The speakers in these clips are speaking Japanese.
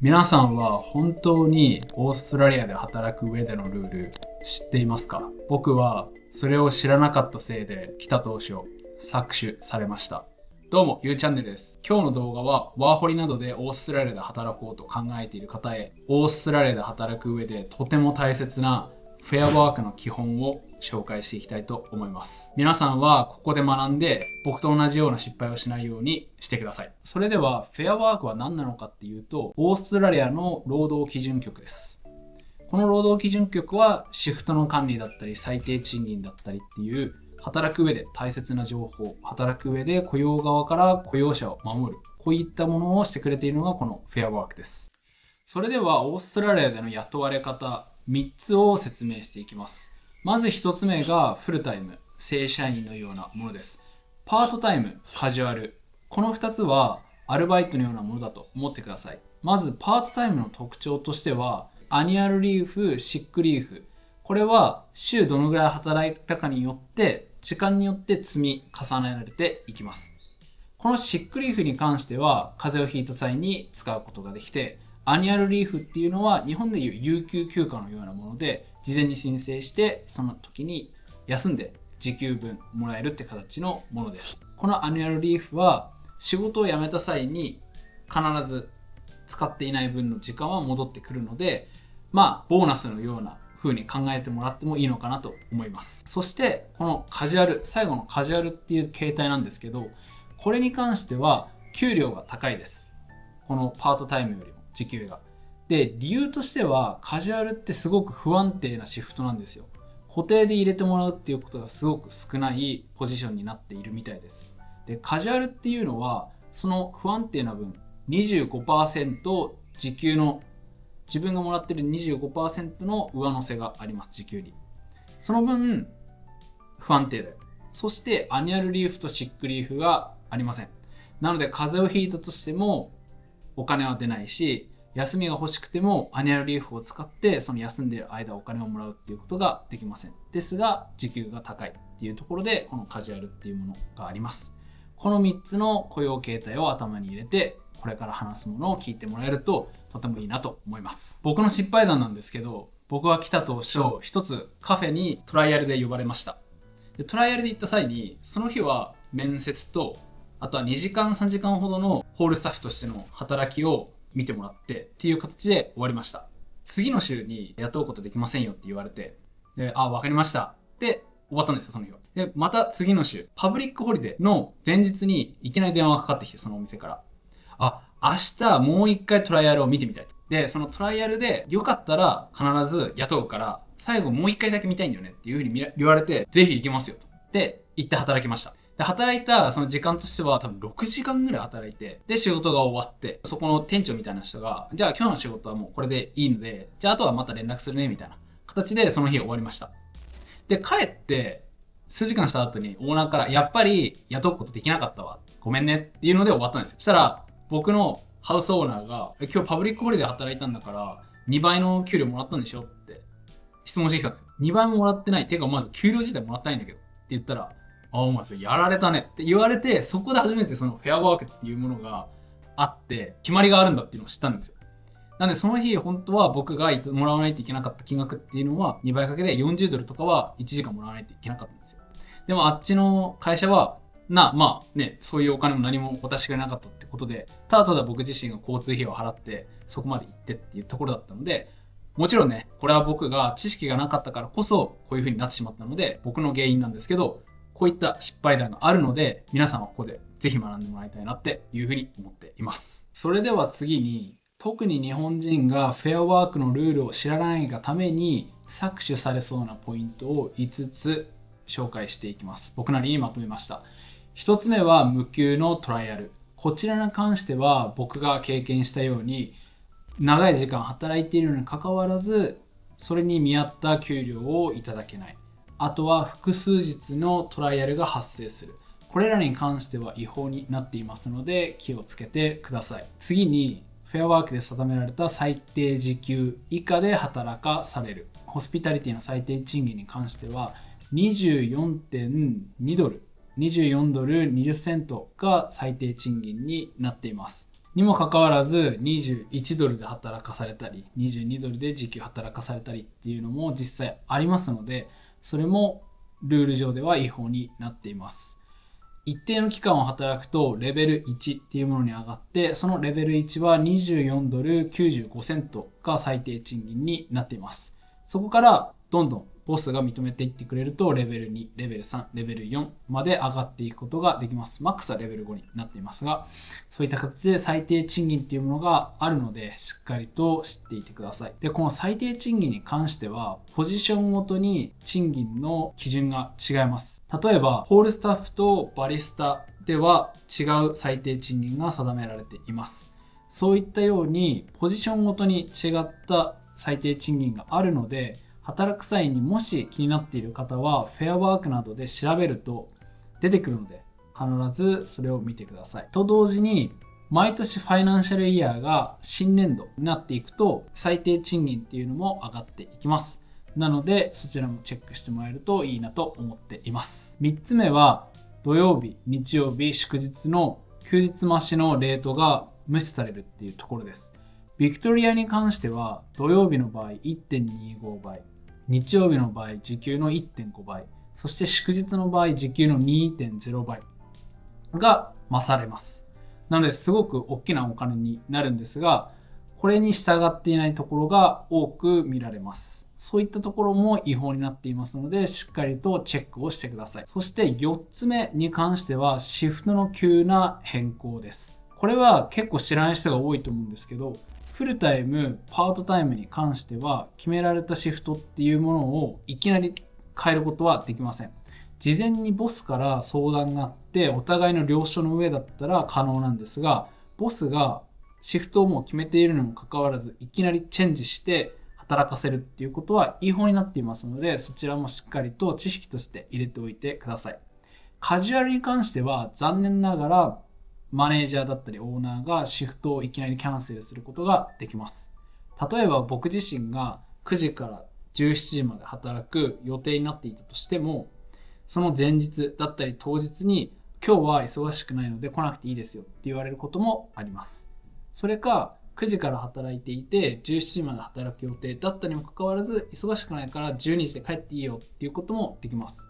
皆さんは本当にオーストラリアで働く上でのルール知っていますか？僕はそれを知らなかったせいで来た当初搾取されました。どうも、ゆうチャンネルです。今日の動画はワーホリなどでオーストラリアで働こうと考えている方へ、オーストラリアで働く上でとても大切なフェアワークの基本を紹介していきたいと思います。皆さんはここで学んで僕と同じような失敗をしないようにしてください。それではフェアワークは何なのかっていうと、オーストラリアの労働基準局です。この労働基準局はシフトの管理だったり最低賃金だったりっていう働く上で大切な情報、働く上で雇用側から雇用者を守る、こういったものをしてくれているのがこのフェアワークです。それではオーストラリアでの雇われ方3つを説明していきます。まず1つ目がフルタイム、正社員のようなものです。パートタイム、カジュアル。この2つはアルバイトのようなものだと思ってください。まずパートタイムの特徴としては、アニュアルリーフ、シックリーフ。これは週どのぐらい働いたかによって、時間によって積み重ねられていきます。このシックリーフに関しては、風邪をひいた際に使うことができて、アニュアルリーフっていうのは日本でいう有給休暇のようなもので、事前に申請してその時に休んで時給分もらえるって形のものです。このアニュアルリーフは仕事を辞めた際に必ず使っていない分の時間は戻ってくるので、ボーナスのような風に考えてもらってもいいのかなと思います。そしてこのカジュアル、最後のカジュアルっていう形態なんですけど、これに関しては給料が高いです。このパートタイムよりも時給が。で、理由としてはカジュアルってすごく不安定なシフトなんですよ。固定で入れてもらうっていうことがすごく少ないポジションになっているみたいです。で、カジュアルっていうのはその不安定な分 25% 時給の自分がもらってる 25% の上乗せがあります。時給に。その分不安定だよ。そしてアニュアルリーフとシックリーフがありません。なので風邪をひいたとしてもお金は出ないし、休みが欲しくてもアニュアルリーフを使ってその休んでいる間お金をもらうっていうことができません。ですが時給が高いっていうところでこのカジュアルっていうものがあります。この3つの雇用形態を頭に入れてこれから話すものを聞いてもらえるととてもいいなと思います。僕の失敗談なんですけど、僕が来た当初一つカフェにトライアルで呼ばれました。でトライアルで行った際にその日は面接とあとは2時間3時間ほどのホールスタッフとしての働きを見てもらってっていう形で終わりました。次の週に雇うことできませんよって言われて、で、わかりましたで終わったんですよ、その日は。で、また次の週、パブリックホリデーの前日にいきなり電話がかかってきて、そのお店から。明日もう一回トライアルを見てみたい。で、そのトライアルでよかったら必ず雇うから、最後もう一回だけ見たいんだよねっていうふうに言われて、ぜひ行きますよと。で、行って働きました。で、働いたその時間としては多分6時間ぐらい働いて、で、仕事が終わって、そこの店長みたいな人が、じゃあ今日の仕事はもうこれでいいので、じゃああとはまた連絡するね、みたいな形でその日終わりました。で、帰って、数時間した後にオーナーから、やっぱり雇うことできなかったわ。ごめんねっていうので終わったんですよ。そしたら、僕のハウスオーナーが、今日パブリックホリデー働いたんだから、2倍の給料もらったんでしょって質問してきたんですよ。2倍ももらってない。てか、まず給料自体もらったいんだけど。って言ったら、お前それやられたねって言われて、そこで初めてそのフェアワークっていうものがあって、決まりがあるんだっていうのを知ったんですよ。なんでその日本当は僕がもらわないといけなかった金額っていうのは2倍かけで40ドルとかは1時間もらわないといけなかったんですよ。でもあっちの会社はそういうお金も何も渡してくれなかったってことで、ただただ僕自身が交通費を払ってそこまで行ってっていうところだったので、もちろんね、これは僕が知識がなかったからこそこういう風になってしまったので僕の原因なんですけど、こういった失敗談があるので皆さんはここでぜひ学んでもらいたいなっていう風に思っています。それでは次に、特に日本人がフェアワークのルールを知らないがために搾取されそうなポイントを5つ紹介していきます。僕なりにまとめました。1つ目は無給のトライアル。こちらに関しては僕が経験したように長い時間働いているのにかかわらずそれに見合った給料をいただけない。あとは複数日のトライアルが発生する。これらに関しては違法になっていますので気をつけてください。次にフェアワークで定められた最低時給以下で働かされる。ホスピタリティの最低賃金に関しては24.2ドル、24ドル20セントが最低賃金になっています。にもかかわらず21ドルで働かされたり22ドルで時給働かされたりっていうのも実際ありますので、それもルール上では違法になっています。一定の期間を働くとレベル1っていうものに上がって、そのレベル1は24ドル95セントが最低賃金になっています。そこからどんどんボスが認めていってくれるとレベル2、レベル3、レベル4まで上がっていくことができます。マックスはレベル5になっていますが、そういった形で最低賃金っていうものがあるので、しっかりと知っていてください。で、この最低賃金に関しては、ポジションごとに賃金の基準が違います。例えば、ホールスタッフとバリスタでは違う最低賃金が定められています。そういったように、ポジションごとに違った最低賃金があるので、働く際にもし気になっている方はフェアワークなどで調べると出てくるので、必ずそれを見てください。と同時に、毎年ファイナンシャルイヤーが新年度になっていくと最低賃金っていうのも上がっていきます。なのでそちらもチェックしてもらえるといいなと思っています。3つ目は土曜日、日曜日、祝日の休日増しのレートが無視されるっていうところです。ビクトリアに関しては土曜日の場合 1.25 倍、日曜日の場合時給の 1.5 倍、そして祝日の場合時給の 2.0 倍が増されます。なのですごく大きなお金になるんですが、これに従っていないところが多く見られます。そういったところも違法になっていますので、しっかりとチェックをしてください。そして4つ目に関してはシフトの急な変更です。これは結構知らない人が多いと思うんですけど、フルタイム、パートタイムに関しては決められたシフトっていうものをいきなり変えることはできません。事前にボスから相談があってお互いの了承の上だったら可能なんですが、ボスがシフトをもう決めているにもかかわらずいきなりチェンジして働かせるっていうことは違法になっていますので、そちらもしっかりと知識として入れておいてください。カジュアルに関しては残念ながらマネージャーだったりオーナーがシフトをいきなりキャンセルすることができます。例えば僕自身が9時から17時まで働く予定になっていたとしても、その前日だったり当日に今日は忙しくないので来なくていいですよって言われることもあります。それか9時から働いていて17時まで働く予定だったにもかかわらず忙しくないから12時で帰っていいよっていうこともできます。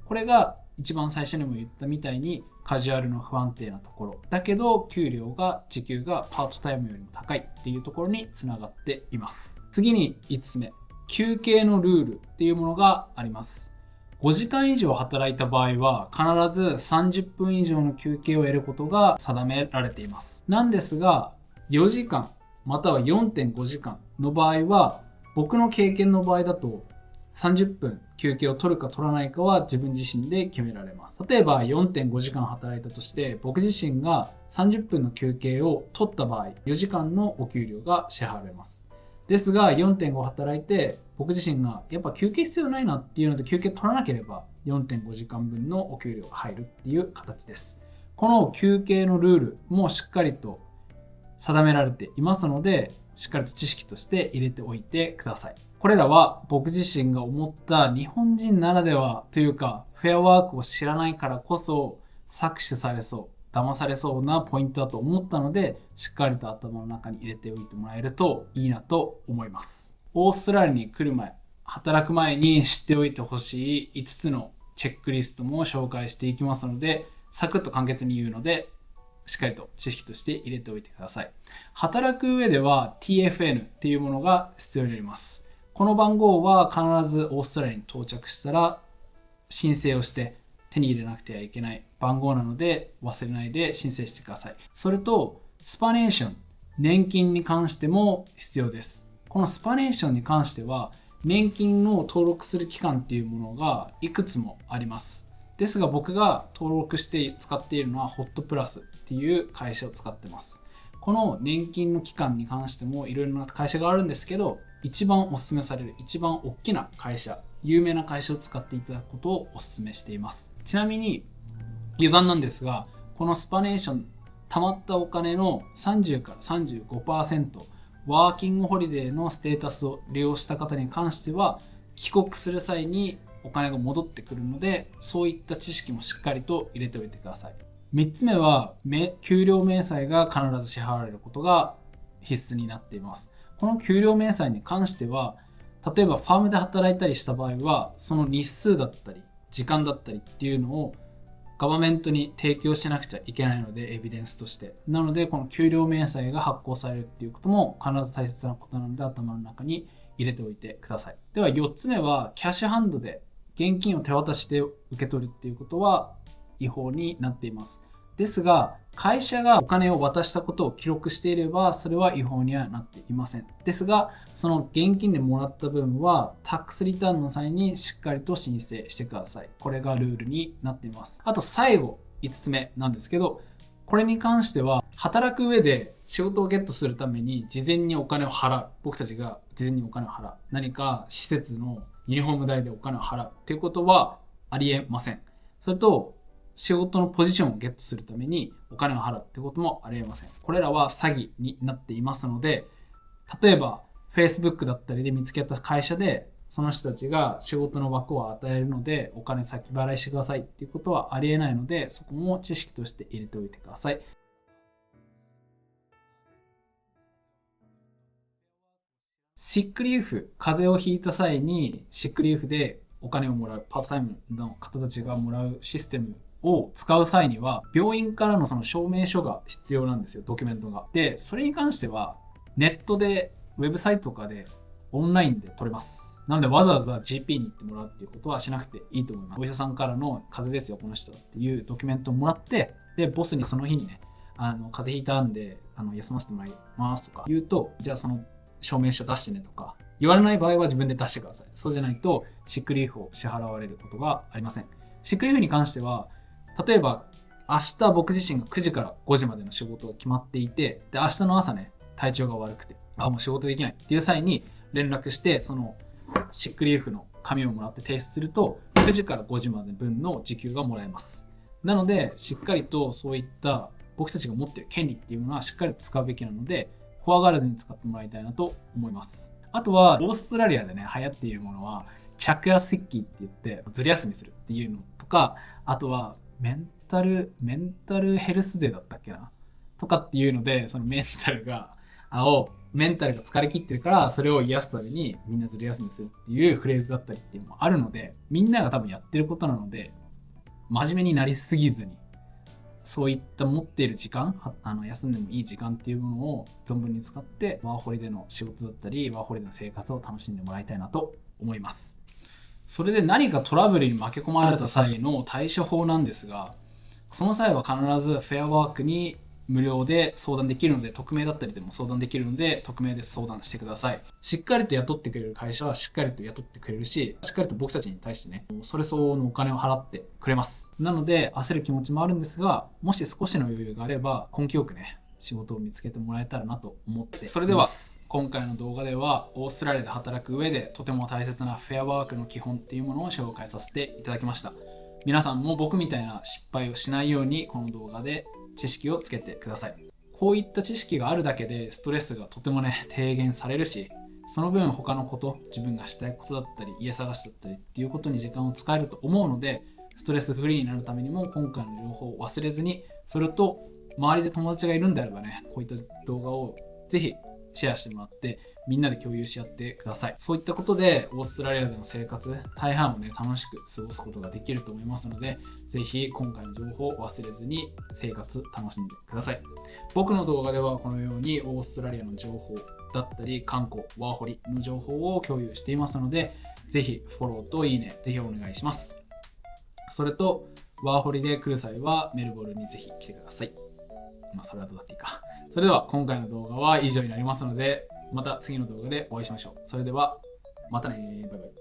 これが一番最初にも言ったみたいにカジュアルの不安定なところだけど時給がパートタイムよりも高いっていうところにつながっています。次に5つ目、休憩のルールっていうものがあります。5時間以上働いた場合は必ず30分以上の休憩を得ることが定められています。なんですが4時間または 4.5 時間の場合は、僕の経験の場合だと30分休憩を取るか取らないかは自分自身で決められます。例えば 4.5 時間働いたとして僕自身が30分の休憩を取った場合4時間のお給料が支払われます。ですが 4.5 働いて僕自身がやっぱ休憩必要ないなっていうので休憩取らなければ 4.5 時間分のお給料が入るっていう形です。この休憩のルールもしっかりと定められていますので、しっかりと知識として入れておいてください。これらは僕自身が思った日本人ならではというか、フェアワークを知らないからこそ搾取されそう、騙されそうなポイントだと思ったので、しっかりと頭の中に入れておいてもらえるといいなと思います。オーストラリアに来る前、働く前に知っておいてほしい5つのチェックリストも紹介していきますので、サクッと簡潔に言うので、しっかりと知識として入れておいてください。働く上では TFN っていうものが必要になります。この番号は必ずオーストラリアに到着したら申請をして手に入れなくてはいけない番号なので忘れないで申請してください。それとスパネーション、年金に関しても必要です。このスパネーションに関しては年金の登録する期間っていうものがいくつもあります。ですが僕が登録して使っているのはホットプラスっていう会社を使ってます。この年金の期間に関してもいろいろな会社があるんですけど、一番お勧めされる一番大きな会社、有名な会社を使っていただくことをお勧めしています。ちなみに余談なんですが、このスパネーション貯まったお金の30から 35% ワーキングホリデーのステータスを利用した方に関しては帰国する際にお金が戻ってくるので、そういった知識もしっかりと入れておいてください。3つ目は給料明細が必ず支払われることが必須になっています。この給料明細に関しては、例えばファームで働いたりした場合は、その日数だったり時間だったりっていうのをガバメントに提供しなくちゃいけないので、エビデンスとして。なので、この給料明細が発行されるっていうことも必ず大切なことなので、頭の中に入れておいてください。では4つ目は、キャッシュハンドで現金を手渡しで受け取るっていうことは違法になっています。ですが、会社がお金を渡したことを記録していれば、それは違法にはなっていません。ですが、その現金でもらった分は、タックスリターンの際にしっかりと申請してください。これがルールになっています。あと最後、5つ目なんですけど、これに関しては、働く上で仕事をゲットするために事前にお金を払う。僕たちが事前にお金を払う。何か施設のユニフォーム代でお金を払うっていうことはありえません。それと、仕事のポジションをゲットするためにお金を払うってこともありえません。これらは詐欺になっていますので、例えば Facebook だったりで見つけた会社でその人たちが仕事の枠を与えるのでお金先払いしてくださいっていうことはありえないので、そこも知識として入れておいてください。シックリーフ、風邪をひいた際にシックリーフでお金をもらう、パートタイムの方たちがもらうシステムを使う際には、病院からのその証明書が必要なんですよ、ドキュメントが。で、それに関しては、ネットで、ウェブサイトとかで、オンラインで取れます。なので、わざわざ GP に行ってもらうっていうことはしなくていいと思います。お医者さんからの風邪ですよ、この人っていうドキュメントをもらって、で、ボスにその日にね、風邪ひいたんで、休ませてもらいますとか言うと、じゃあその証明書出してねとか、言われない場合は自分で出してください。そうじゃないと、シックリーフを支払われることがありません。シックリーフに関しては、例えば、明日僕自身が9時から5時までの仕事が決まっていて、で、明日の朝ね、体調が悪くて、もう仕事できないっていう際に連絡して、そのシックリーフの紙をもらって提出すると、9時から5時まで分の時給がもらえます。なので、しっかりとそういった僕たちが持っている権利っていうのはしっかりと使うべきなので、怖がらずに使ってもらいたいなと思います。あとは、オーストラリアでね、流行っているものは、着夜石器って言って、ずり休みするっていうのとか、あとは、メンタルヘルスデーだったっけなとかっていうので、そのメンタルが疲れ切ってるから、それを癒すためにみんなずる休みするっていうフレーズだったりっていうのもあるので、みんなが多分やってることなので、真面目になりすぎずに、そういった持っている時間、休んでもいい時間っていうものを存分に使って、ワーホリでの仕事だったり、ワーホリでの生活を楽しんでもらいたいなと思います。それで何かトラブルに巻き込まれた際の対処法なんですが、その際は必ずフェアワークに無料で相談できるので、匿名だったりでも相談できるので、匿名で相談してください。しっかりと雇ってくれる会社はしっかりと雇ってくれるし、しっかりと僕たちに対してね、それ相応のお金を払ってくれます。なので、焦る気持ちもあるんですが、もし少しの余裕があれば、根気よくね、仕事を見つけてもらえたらなと思って。それでは、今回の動画では、オーストラリアで働く上でとても大切なフェアワークの基本っていうものを紹介させていただきました。皆さんも僕みたいな失敗をしないように、この動画で知識をつけてください。こういった知識があるだけでストレスがとてもね、低減されるし、その分他のこと、自分がしたいことだったり、家探しだったりっていうことに時間を使えると思うので、ストレスフリーになるためにも今回の情報を忘れずに、それと周りで友達がいるんであればね、こういった動画をぜひシェアしてもらってみんなで共有し合ってください。そういったことでオーストラリアでの生活大半をね楽しく過ごすことができると思いますので、ぜひ今回の情報を忘れずに生活楽しんでください。僕の動画ではこのようにオーストラリアの情報だったり観光ワーホリの情報を共有していますので、ぜひフォローといいねぜひお願いします。それとワーホリで来る際はメルボルンにぜひ来てください。それはどうだっていいか。それでは今回の動画は以上になりますので、また次の動画でお会いしましょう。それではまたね。バイバイ。